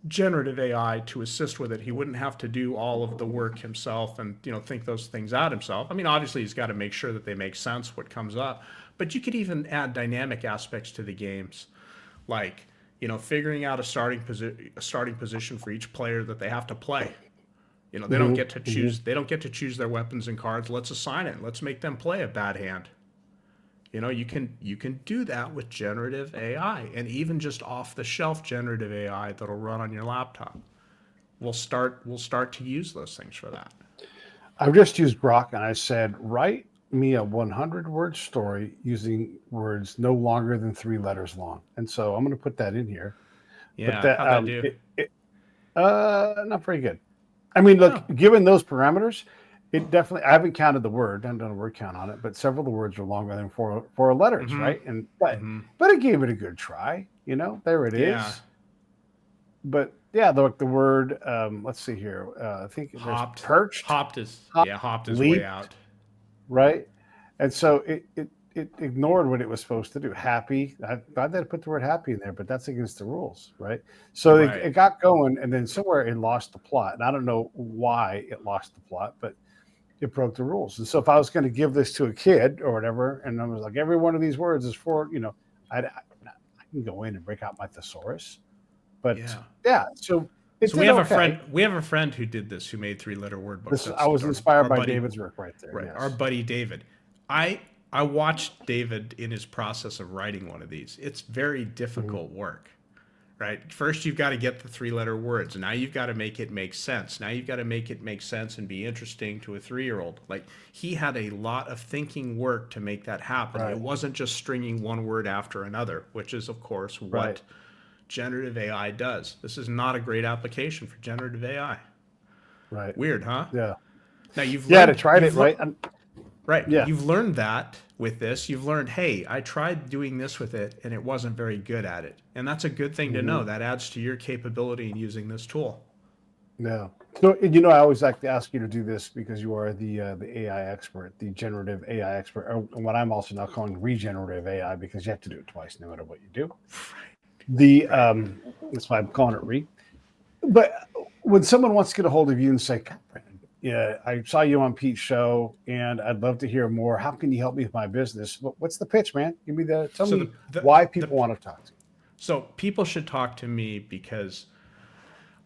B: generative AI to assist with it. He wouldn't have to do all of the work himself and think those things out himself. I mean, obviously he's got to make sure that they make sense, what comes up, but you could even add dynamic aspects to the games, like figuring out a starting position for each player that they have to play. They don't get to choose. They don't get to choose their weapons and cards. Let's assign it. Let's make them play a bad hand. You can do that with generative AI, and even just off-the-shelf generative AI that'll run on your laptop. We'll start to use those things for that.
A: I've just used Grok, and I said, write me a 100-word story using words no longer than 3 letters long. And so I'm going to put that in here.
B: Yeah,
A: how'd that do? Not very good. I mean, look, given those parameters, it definitely, I haven't counted the word, I haven't done a word count on it, but several of the words are longer than four letters, right? And but it gave it a good try. There it is. but yeah, the word. Let's see here. I think there's
B: Hopped.
A: perched,
B: Hopped, hopped is way
A: leaped,
B: out.
A: right? And so it ignored what it was supposed to do. Happy. I thought they put the word happy in there, but that's against the rules, right? So
B: Right.
A: it got going, and then somewhere it lost the plot. And I don't know why it lost the plot, but it broke the rules. And so if I was going to give this to a kid or whatever, and I was like, every one of these words is for, I can go in and break out my thesaurus. But
B: Yeah.
A: yeah, so it
B: So we
A: did
B: have a friend.
A: okay.
B: We have a friend who did this, who made three-letter word books.
A: This I
B: That's
A: was
B: our
A: inspired by
B: buddy,
A: David's work right there.
B: right? Our
A: Yes.
B: buddy David. I I watched David in his process of writing one of these. It's very
A: Mhm.
B: difficult work, right? First, you've got to get the three-letter words. Now you've got to make it make sense. Now you've got to make it make sense and be interesting to a 3-year-old. Like, he had a lot of thinking work to make that happen. It
A: Right.
B: wasn't just stringing one word after another, which is, of course,
A: Right.
B: what generative AI does. This is not a great application for generative AI.
A: Right.
B: Weird, huh?
A: Yeah.
B: Now you've
A: Yeah. I
B: learned
A: tried it. Right. And,
B: right.
A: yeah.
B: You've learned that with this. You've learned, hey, I tried doing this with it and it wasn't very good at it. And that's a good thing to know.
A: Mhm.
B: That adds to your capability in using this tool.
A: Yeah. So I always like to ask you to do this because you are the AI expert, the generative AI expert, or what I'm also now calling regenerative AI because you have to do it twice no matter what you do. The
B: Right.
A: That's why I'm calling it re. But when someone wants to get a hold of you and say, "God, Brandon, yeah, I saw you on Pete's show, and I'd love to hear more. How can you help me with my business? What's the pitch, man? Tell
B: So
A: me why people want to talk to you."
B: so people should talk to me because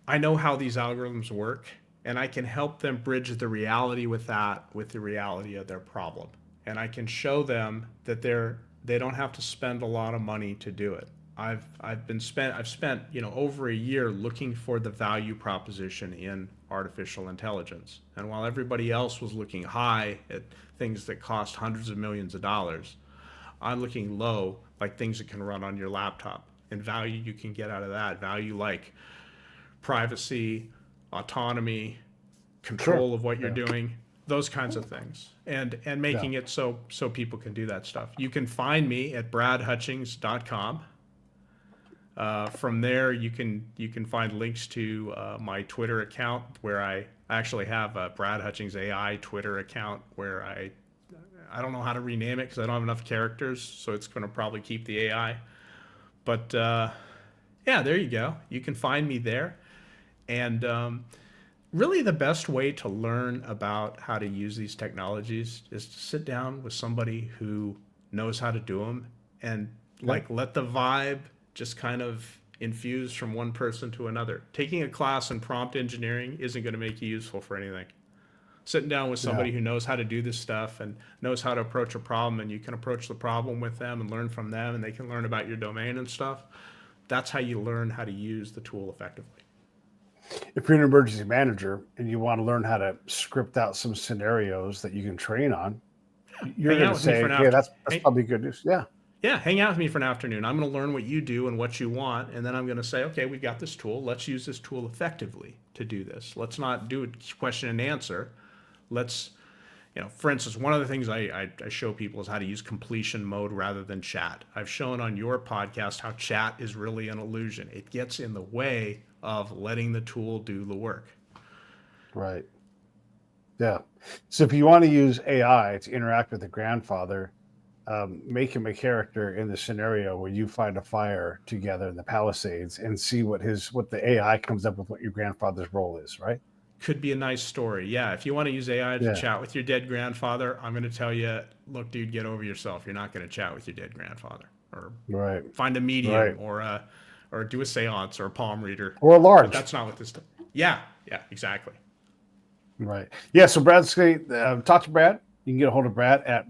B: I know how these algorithms work, and I can help them bridge the reality with that with the reality of their problem. And I can show them that they don't have to spend a lot of money to do it. I've spent, over a year looking for the value proposition in artificial intelligence. And while everybody else was looking high at things that cost hundreds of millions of dollars, I'm looking low, like things that can run on your laptop, and value you can get out of that. Value like privacy, autonomy,
A: Sure.
B: control of what you're
A: Yeah.
B: doing, those kinds of things, and
A: Yeah.
B: making it so people can do that stuff. You can find me at bradhutchings.com. From there, you can find links to my Twitter account, where I actually have a Brad Hutchings AI Twitter account, where I don't know how to rename it because I don't have enough characters, so it's going to probably keep the AI. But yeah, there you go. You can find me there. And really, the best way to learn about how to use these technologies is to sit down with somebody who knows how to do them, and
A: Yeah.
B: like let the vibe just kind of infuse from one person to another. Taking a class in prompt engineering isn't going to make you useful for anything. Sitting down with
A: Yeah.
B: somebody who knows how to do this stuff and knows how to approach a problem, and you can approach the problem with them and learn from them, and they can learn about your domain and stuff. That's how you learn how to use the tool effectively.
A: If you're an emergency manager and you want to learn how to script out some scenarios that you can train on, you're
B: Hang
A: going
B: out
A: to
B: with me for
A: say,
B: an
A: "Yeah,
B: after.
A: that's
B: Hey,
A: probably good news." Yeah.
B: yeah, hang out with me for an afternoon. I'm going to learn what you do and what you want, and then I'm going to say, okay, we've got this tool. Let's use this tool effectively to do this. Let's not do a question and answer. Let's, for instance, one of the things I show people is how to use completion mode rather than chat. I've shown on your podcast how chat is really an illusion. It gets in the way of letting the tool do the work.
A: Right. Yeah. So if you want to use AI to interact with the grandfather, make him a character in the scenario where you find a fire together in the Palisades and see what the AI comes up with what your grandfather's role is. Right.
B: Could be a nice story. Yeah, if you want to use AI to
A: Yeah.
B: chat with your dead grandfather, I'm going to tell you, look, dude, get over yourself. You're not going to chat with your dead grandfather. Or
A: Right.
B: find a medium,
A: Right.
B: or do a seance or a palm reader.
A: Or a
B: But
A: large.
B: that's not what this. Yeah, yeah, exactly.
A: Right. Yeah. So Brad's great. Talk to Brad. You can get a hold of Brad at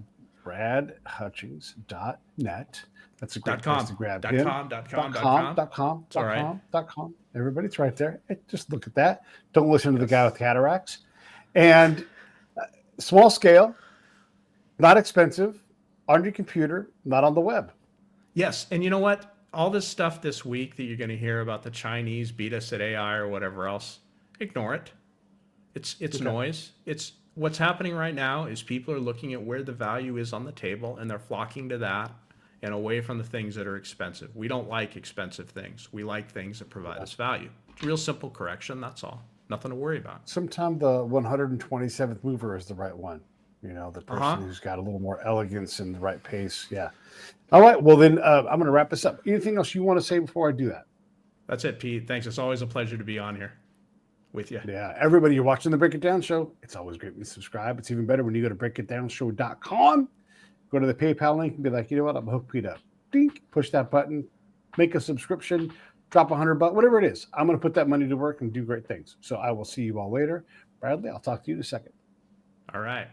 A: bradhutchings.net. That's a great
B: Dot
A: place
B: com.
A: to grab
B: Dot
A: him.
B: com. Dot
A: Dot
B: com. Dot
A: com,
B: com.
A: dot com,
B: It's all
A: dot
B: right.
A: com, dot com. Everybody, it's right there. Just look at that. Don't listen to the guy
B: Yes.
A: with cataracts. And small scale, not expensive, on your computer, not on the web.
B: Yes, and you know what? All this stuff this week that you're going to hear about the Chinese beat us at AI or whatever else, ignore it. It's
A: Okay.
B: noise. It's what's happening right now is people are looking at where the value is on the table, and they're flocking to that, and away from the things that are expensive. We don't like expensive things. We like things that provide us value. Real simple correction. That's all. Nothing to worry about.
A: Sometimes the 127th mover is the right one. You know, the person who's got a little more elegance and the right pace. Yeah. All right. Well, then I'm going to wrap this up. Anything else you want to say before I do that?
B: That's it, Pete. Thanks. It's always a pleasure to be on here with you.
A: Yeah. Everybody, you're watching the Break It Down Show. It's always great when you subscribe. It's even better when you go to breakitdownshow.com. Go to the PayPal link and be like, you know what? I'm hooked Pete up. Dink, push that button, make a subscription, drop $100, whatever it is. I'm going to put that money to work and do great things. So I will see you all later. Bradley, I'll talk to you in a second.
B: All right.